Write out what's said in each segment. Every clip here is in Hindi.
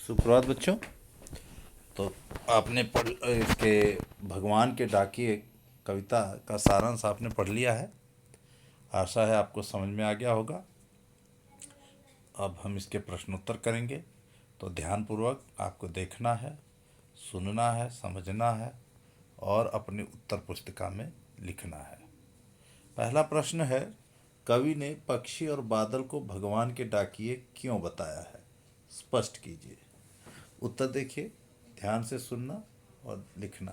सुप्रभात बच्चों। तो आपने पढ़ इसके भगवान के डाकिए कविता का सारांश आपने पढ़ लिया है। आशा है आपको समझ में आ गया होगा। अब हम इसके प्रश्नोत्तर करेंगे, तो ध्यानपूर्वक आपको देखना है, सुनना है, समझना है और अपनी उत्तर पुस्तिका में लिखना है। पहला प्रश्न है, कवि ने पक्षी और बादल को भगवान के डाकिए क्यों बताया है? स्पष्ट कीजिए। उत्तर देखिए, ध्यान से सुनना और लिखना।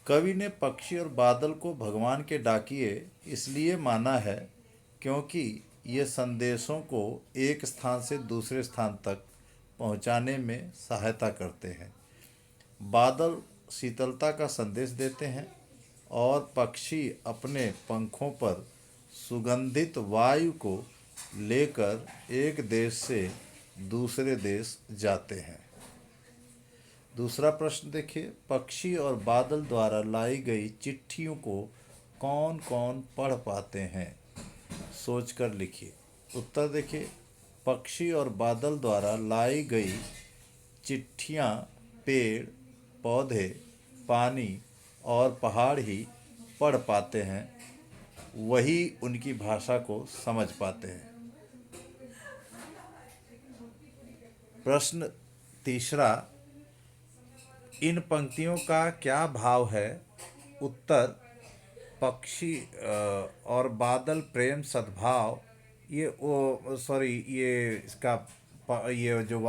कवि ने पक्षी और बादल को भगवान के डाकिए इसलिए माना है क्योंकि ये संदेशों को एक स्थान से दूसरे स्थान तक पहुंचाने में सहायता करते हैं। बादल शीतलता का संदेश देते हैं और पक्षी अपने पंखों पर सुगंधित वायु को लेकर एक देश से दूसरे देश जाते हैं। दूसरा प्रश्न देखिए, पक्षी और बादल द्वारा लाई गई चिट्ठियों को कौन कौन पढ़ पाते हैं? सोचकर लिखिए। उत्तर देखिए, पक्षी और बादल द्वारा लाई गई चिट्ठियाँ पेड़, पौधे, पानी और पहाड़ ही पढ़ पाते हैं, वही उनकी भाषा को समझ पाते हैं। प्रश्न तीसरा, इन पंक्तियों का क्या भाव है? उत्तर, पक्षी और बादल प्रेम सद्भाव, ये जो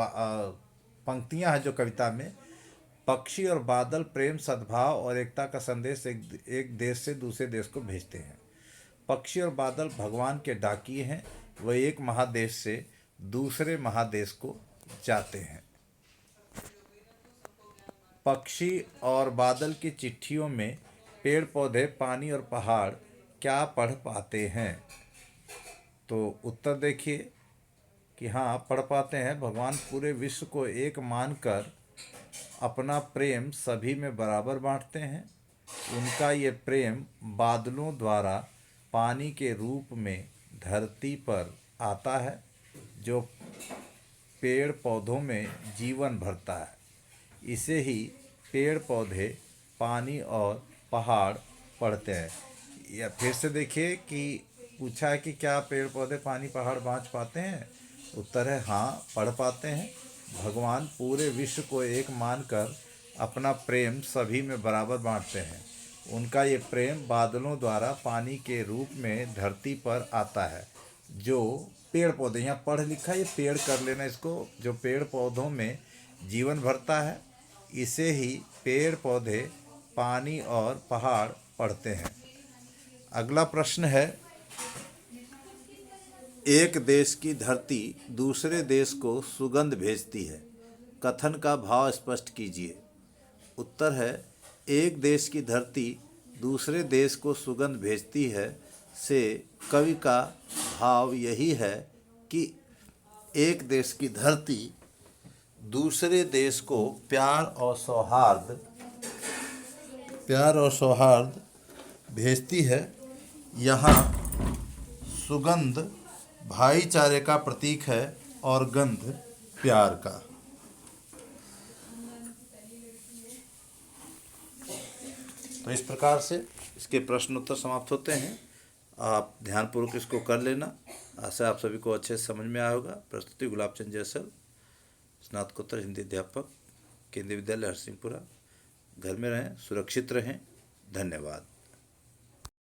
पंक्तियां हैं जो कविता में, पक्षी और बादल प्रेम सद्भाव और एकता का संदेश एक देश से दूसरे देश को भेजते हैं। पक्षी और बादल भगवान के डाकिए हैं, वह एक महादेश से दूसरे महादेश को जाते हैं। पक्षी और बादल की चिट्ठियों में पेड़ पौधे, पानी और पहाड़ क्या पढ़ पाते हैं? तो उत्तर देखिए कि हाँ, पढ़ पाते हैं। भगवान पूरे विश्व को एक मानकर अपना प्रेम सभी में बराबर बांटते हैं। उनका ये प्रेम बादलों द्वारा पानी के रूप में धरती पर आता है, जो पेड़ पौधों में जीवन भरता है। इसे ही पेड़ पौधे, पानी और पहाड़ पढ़ते हैं। या फिर से देखिए कि पूछा है कि क्या पेड़ पौधे पानी पहाड़ बाँच पाते हैं? उत्तर है हाँ, पढ़ पाते हैं। भगवान पूरे विश्व को एक मानकर अपना प्रेम सभी में बराबर बांटते हैं। उनका ये प्रेम बादलों द्वारा पानी के रूप में धरती पर आता है, जो पेड़ पौधे, यहाँ पढ़ लिखा है, ये पेड़ कर लेना इसको, जो पेड़ पौधों में जीवन भरता है। इसे ही पेड़ पौधे, पानी और पहाड़ पढ़ते हैं। अगला प्रश्न है, एक देश की धरती दूसरे देश को सुगंध भेजती है, कथन का भाव स्पष्ट कीजिए। उत्तर है, एक देश की धरती दूसरे देश को सुगंध भेजती है से कवि का भाव यही है कि एक देश की धरती दूसरे देश को प्यार और सौहार्द भेजती है। यहाँ सुगंध भाईचारे का प्रतीक है और गंध प्यार का। तो इस प्रकार से इसके प्रश्न उत्तर समाप्त होते हैं। आप ध्यानपूर्वक इसको कर लेना। आशा आप सभी को अच्छे से समझ में आया होगा। प्रस्तुति गुलाबचंद जैसल, स्नातकोत्तर हिंदी अध्यापक, केंद्रीय विद्यालय हरसिंहपुरा। घर में रहें, सुरक्षित रहें। धन्यवाद।